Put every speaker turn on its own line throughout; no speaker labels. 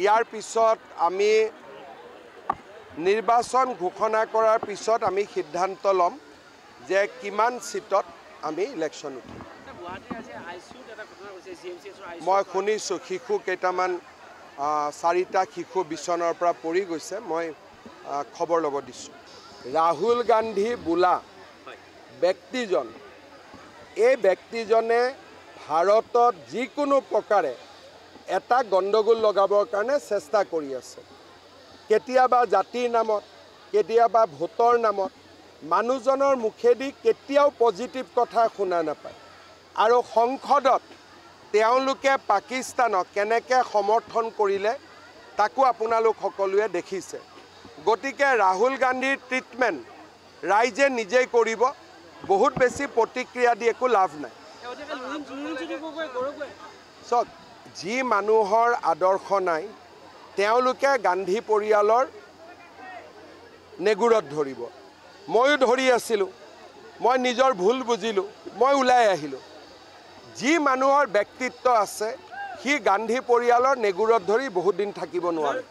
ইয়াৰ পিছত আমি নিৰ্বাচন ঘোষণা কৰাৰ পিছত আমি সিদ্ধান্ত ল'ম যে কিমান সিটত আমি ইলেকশ্যন উঠিম। মই শুনিছোঁ শিশু কেইটামান 4টা শিশু বিচনাৰ পৰা পৰি গৈছে, মই খবৰ ল'ব দিছোঁ। ৰাহুল গান্ধী বোলা ব্যক্তিজন, এই ব্যক্তিজনে ভাৰতত যিকোনো প্ৰকাৰে এটা গণ্ডগোল লগাবৰ কাৰণে চেষ্টা কৰি আছে। কেতিয়াবা জাতিৰ নামত, কেতিয়াবা ভোটৰ নামত। মানুহজনৰ মুখেদি কেতিয়াও পজিটিভ কথা শুনা নাপায়। আৰু সংসদত তেওঁলোকে পাকিস্তানক কেনেকৈ সমৰ্থন কৰিলে তাকো আপোনালোক সকলোৱে দেখিছে। গতিকে ৰাহুল গান্ধীৰ ট্ৰিটমেণ্ট ৰাইজে নিজেই কৰিব, বহুত বেছি প্ৰতিক্ৰিয়া দি একো লাভ নাই। চাওক, যি মানুহৰ আদৰ্শ নাই তেওঁলোকে গান্ধী পৰিয়ালৰ নেগুৰত ধৰিব। ময়ো ধৰি আছিলোঁ, মই নিজৰ ভুল বুজিলোঁ, মই ওলাই আহিলোঁ। যি মানুহৰ ব্যক্তিত্ব আছে সি গান্ধী পৰিয়ালৰ নেগুৰত ধৰি বহুত দিন থাকিব নোৱাৰে।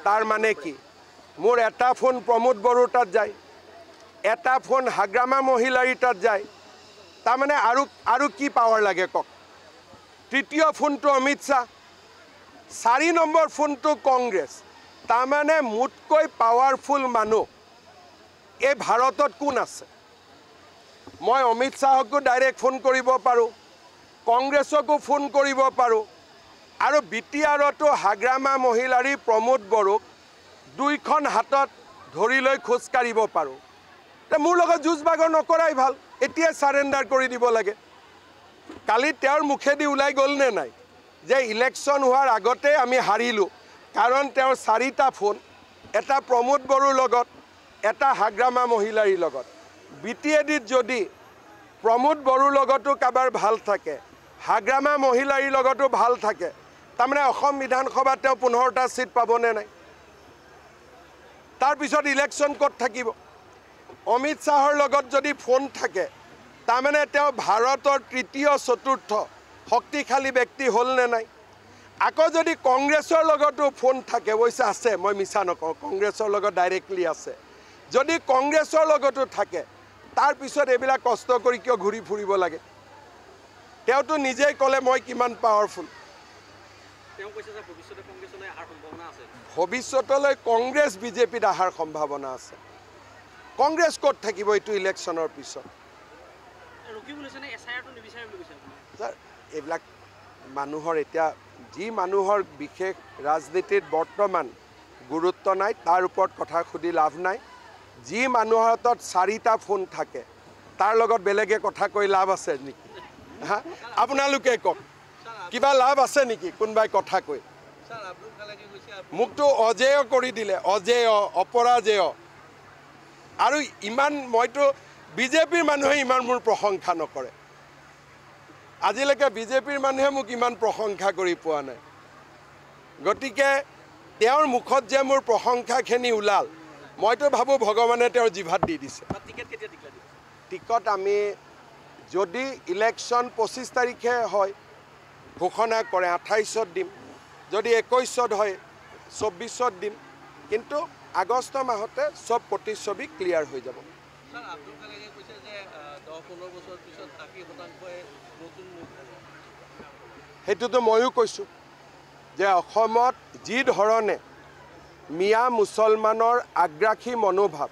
তাৰ মানে কি? মোৰ এটা ফোন প্ৰমোদ বড়োৰ তাত যায়, এটা ফোন হাগ্ৰামা মহিলাৰ তাত যায়। তাৰমানে আৰু কি পাৱাৰ লাগে কওক? তৃতীয় ফোনটো অমিত শ্বাহ, 4 নম্বৰ ফোনটো কংগ্ৰেছ। তাৰমানে মোতকৈ পাৱাৰফুল মানুহ এই ভাৰতত কোন আছে? মই অমিত শ্বাহকো ডাইৰেক্ট ফোন কৰিব পাৰোঁ, কংগ্ৰেছকো ফোন কৰিব পাৰোঁ, আৰু বিটিআৰতো হাগ্ৰামা মহিলাৰী প্ৰমোদ বড়োক 2খন হাতত ধৰি লৈ খোজকাঢ়িব পাৰোঁ। মোৰ লগত যুঁজ বাগৰ নকৰাই ভাল, এতিয়াই চাৰেণ্ডাৰ কৰি দিব লাগে। কালি তেওঁৰ মুখেদি ওলাই গ'ল নে নাই যে ইলেকশ্যন হোৱাৰ আগতে আমি হাৰিলোঁ, কাৰণ তেওঁৰ 4টা ফোন, এটা প্ৰমোদ বড়োৰ লগত, এটা হাগ্ৰামা মহিলাৰীৰ লগত। বিটিএডিত যদি প্ৰমোদ বড়োৰ লগতো কাৰোবাৰ ভাল থাকে, হাগ্ৰামা মহিলাৰীৰ লগতো ভাল থাকে, তাৰমানে অসম বিধানসভাত তেওঁ 15টা সিট পাবনে নাই? তাৰপিছত ইলেকশ্যন ক'ত থাকিব? অমিত শ্বাহৰ লগত যদি ফোন থাকে, তাৰমানে তেওঁ ভাৰতৰ 3য় 4ৰ্থ শক্তিশালী ব্যক্তি হ'ল নে নাই? আকৌ যদি কংগ্ৰেছৰ লগতো ফোন থাকে, অৱশ্যে আছে, মই মিছা নকওঁ, কংগ্ৰেছৰ লগত ডাইৰেক্টলি আছে। যদি কংগ্ৰেছৰ লগতো থাকে, তাৰপিছত এইবিলাক কষ্ট কৰি কিয় ঘূৰি ফুৰিব লাগে? তেওঁতো নিজেই ক'লে মই কিমান পাৱাৰফুল। ভৱিষ্যতলৈ কংগ্ৰেছ বিজেপিত অহাৰ সম্ভাৱনা আছে। কংগ্ৰেছ ক'ত থাকিব এইটো ইলেকশ্যনৰ পিছত? এইবিলাক মানুহৰ এতিয়া যি মানুহৰ বিশেষ ৰাজনীতিত বৰ্তমান গুৰুত্ব নাই তাৰ ওপৰত কথা সুধি লাভ নাই। যি মানুহৰ হাতত 4টা ফোন থাকে তাৰ লগত বেলেগে কথা কৈ লাভ আছে নেকি? হা, আপোনালোকে কওক, কিবা লাভ আছে নেকি কোনোবাই কথা কৈ? মোকতো অজেয় কৰি দিলে, অজেয়, অপৰাজেয়। আৰু ইমান মইতো বিজেপিৰ মানুহে ইমান মোৰ প্ৰশংসা নকৰে। আজিলৈকে বিজেপিৰ মানুহে মোক ইমান প্ৰশংসা কৰি পোৱা নাই। গতিকে তেওঁৰ মুখত যে মোৰ প্ৰশংসাখিনি ওলাল, মইতো ভাবোঁ ভগৱানে তেওঁৰ জিভাত দি দিছে। টিকট আমি যদি ইলেকশ্যন 25 তাৰিখে হয় ঘোষণা কৰে, 28ত দিম। যদি 21ত হয় 24ত দিম। কিন্তু আগষ্ট মাহতে সব প্ৰতিচ্ছবি ক্লিয়াৰ হৈ যাব। সেইটোতো ময়ো কৈছোঁ যে অসমত যি ধৰণে মিয়া মুছলমানৰ আগ্ৰাসী মনোভাৱ,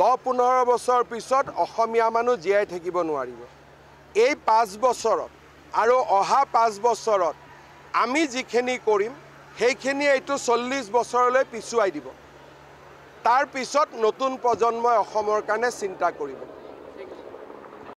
10-15 বছৰ পিছত অসমীয়া মানুহ জীয়াই থাকিব নোৱাৰিব। এই 5 বছৰত আৰু অহা 5 বছৰত আমি যিখিনি কৰিম সেইখিনি এইটো 40 বছৰলৈ পিছুৱাই দিব। তাৰ পিছত নতুন প্ৰজন্মই অসমৰ কাৰণে চিন্তা কৰিব।